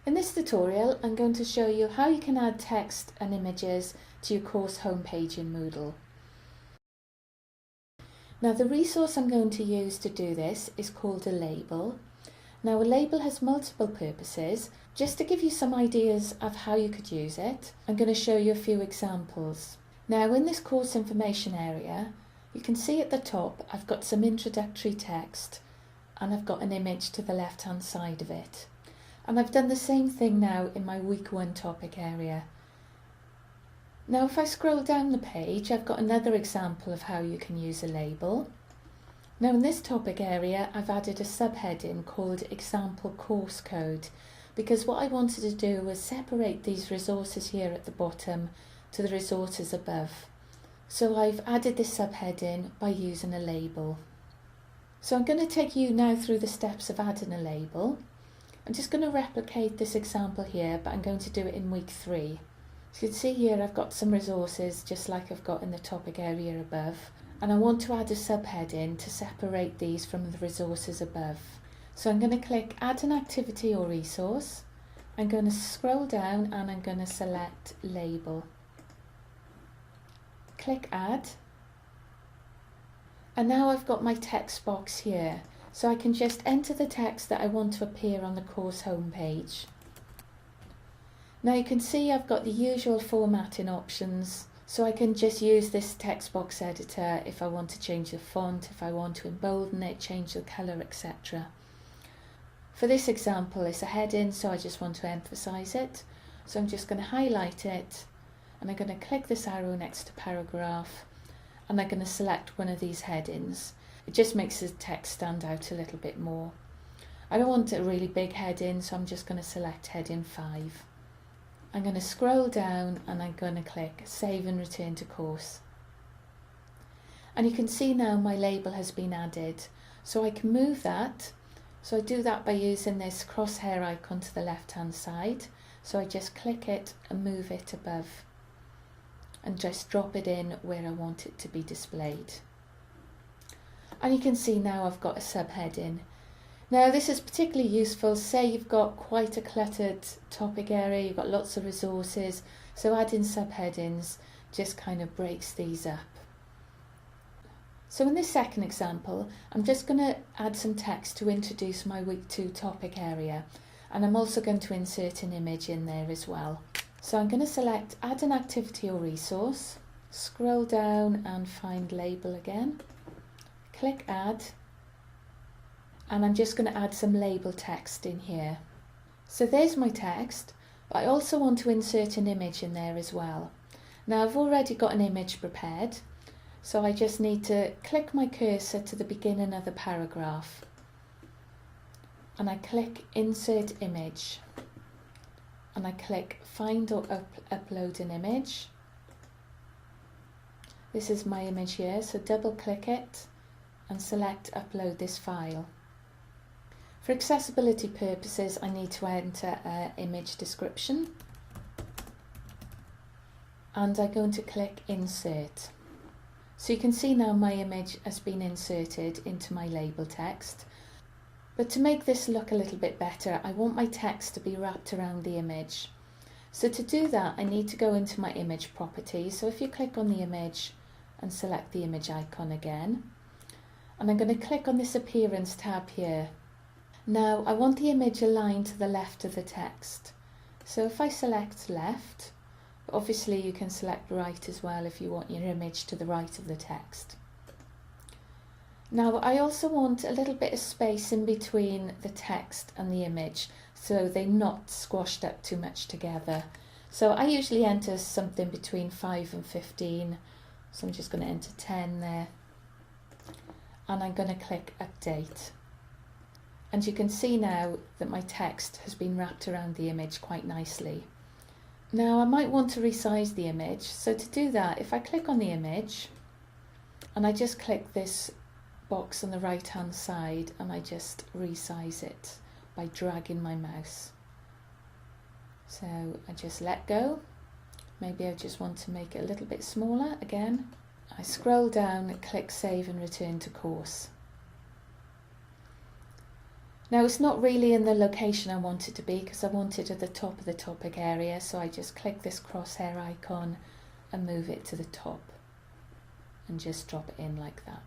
In this tutorial, I'm going to show you how you can add text and images to your course homepage in Moodle. Now, the resource I'm going to use to do this is called a label. Now, a label has multiple purposes. Just to give you some ideas of how you could use it, I'm going to show you a few examples. Now, in this course information area, you can see at the top I've got some introductory text and I've got an image to the left hand side of it. And I've done the same thing now in my week 1 topic area. Now if I scroll down the page, I've got another example of how you can use a label. Now in this topic area, I've added a subheading called Example Course Code, because what I wanted to do was separate these resources here at the bottom to the resources above. So I've added this subheading by using a label. So I'm going to take you now through the steps of adding a label. I'm just going to replicate this example here, but I'm going to do it in week 3. So you can see here I've got some resources just like I've got in the topic area above, and I want to add a subheading to separate these from the resources above. So I'm going to click Add an Activity or Resource. I'm going to scroll down and I'm going to select Label. Click Add. And now I've got my text box here, so I can just enter the text that I want to appear on the course homepage. Now you can see I've got the usual formatting options, so I can just use this text box editor if I want to change the font, if I want to embolden it, change the colour, etc. For this example, it's a heading, so I just want to emphasise it. So I'm just going to highlight it, and I'm going to click this arrow next to paragraph, and I'm going to select one of these headings. It just makes the text stand out a little bit more. I don't want a really big heading, so I'm just going to select heading 5. I'm going to scroll down and I'm going to click Save and Return to Course. And you can see now my label has been added, so I can move that. So I do that by using this crosshair icon to the left hand side. So I just click it and move it above and just drop it in where I want it to be displayed. And you can see now I've got a subheading. Now this is particularly useful, say you've got quite a cluttered topic area, you've got lots of resources, so adding subheadings just kind of breaks these up. So in this second example, I'm just going to add some text to introduce my week 2 topic area, and I'm also going to insert an image in there as well. So I'm going to select Add an Activity or Resource, scroll down and find Label again, click Add, and I'm just going to add some label text in here. So there's my text, but I also want to insert an image in there as well. Now I've already got an image prepared, so I just need to click my cursor to the beginning of the paragraph, and I click Insert Image, and I click Find or Upload an Image. This is my image here, so double click it and select Upload this file. For accessibility purposes, I need to enter an image description, and I'm going to click Insert. So you can see now my image has been inserted into my label text. But to make this look a little bit better, I want my text to be wrapped around the image. So to do that, I need to go into my image properties. So if you click on the image and select the image icon again, and I'm going to click on this Appearance tab here. Now I want the image aligned to the left of the text. So if I select left, obviously you can select right as well if you want your image to the right of the text. Now I also want a little bit of space in between the text and the image, so they're not squashed up too much together. So I usually enter something between 5 and 15, so I'm just going to enter 10 there, and I'm going to click Update. And you can see now that my text has been wrapped around the image quite nicely. Now I might want to resize the image, so to do that, if I click on the image and I just click this box on the right hand side and I just resize it by dragging my mouse. So I just let go. Maybe I just want to make it a little bit smaller again. I scroll down, click Save and Return to Course. Now it's not really in the location I want it to be because I want it at the top of the topic area, so I just click this crosshair icon and move it to the top and just drop it in like that.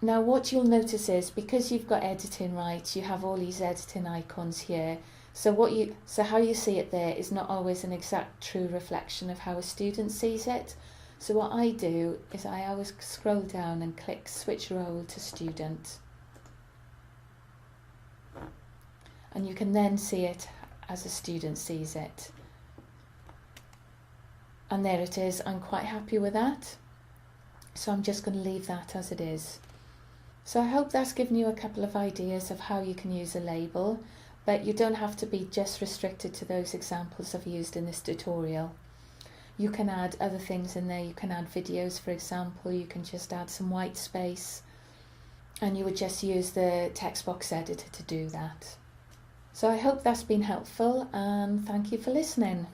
Now what you'll notice is, because you've got editing right, you have all these editing icons here. So how you see it there is not always an exact true reflection of how a student sees it. So what I do is I always scroll down and click switch role to student. And you can then see it as a student sees it. And there it is. I'm quite happy with that. So I'm just going to leave that as it is. So I hope that's given you a couple of ideas of how you can use a label, but you don't have to be just restricted to those examples I've used in this tutorial. You can add other things in there. You can add videos, for example. You can just add some white space, and you would just use the text box editor to do that. So I hope that's been helpful, and thank you for listening.